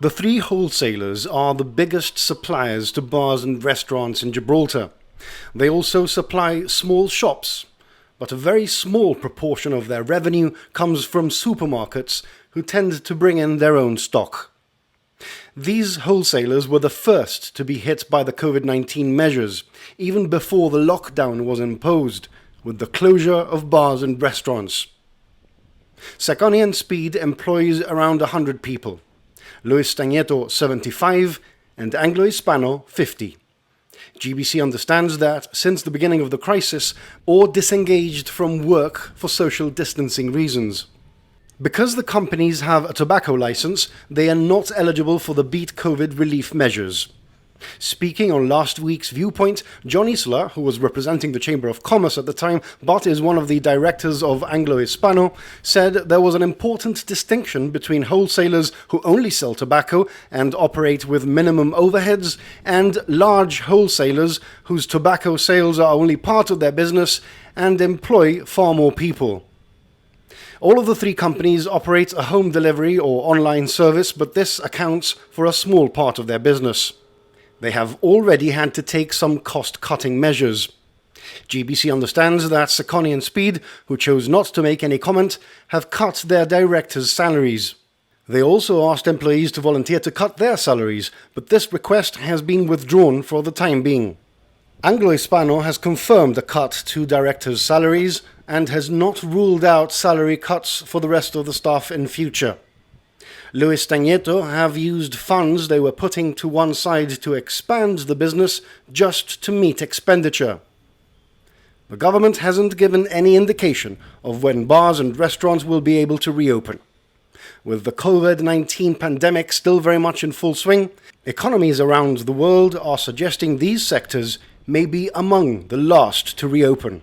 The three wholesalers are the biggest suppliers to bars and restaurants in Gibraltar. They also supply small shops, but a very small proportion of their revenue comes from supermarkets who tend to bring in their own stock. These wholesalers were the first to be hit by the COVID-19 measures, even before the lockdown was imposed, with the closure of bars and restaurants. Saccone and Speed employs around 100 people. Stagnetto 75 and Anglo Hispano 50. GBC understands that, since the beginning of the crisis, all disengaged from work for social distancing reasons. Because the companies have a tobacco license, they are not eligible for the Beat COVID relief measures. Speaking on last week's Viewpoint, John Isla, who was representing the Chamber of Commerce at the time but is one of the directors of Anglo Hispano, said there was an important distinction between wholesalers who only sell tobacco and operate with minimum overheads and large wholesalers whose tobacco sales are only part of their business and employ far more people. All of the three companies operate a home delivery or online service, but this accounts for a small part of their business. They have already had to take some cost-cutting measures. GBC understands that Saccone and Speed, who chose not to make any comment, have cut their directors' salaries. They also asked employees to volunteer to cut their salaries, but this request has been withdrawn for the time being. Anglo Hispano has confirmed a cut to directors' salaries and has not ruled out salary cuts for the rest of the staff in future. Stagnetto have used funds they were putting to one side to expand the business just to meet expenditure. The government hasn't given any indication of when bars and restaurants will be able to reopen. With the COVID-19 pandemic still very much in full swing, economies around the world are suggesting these sectors may be among the last to reopen.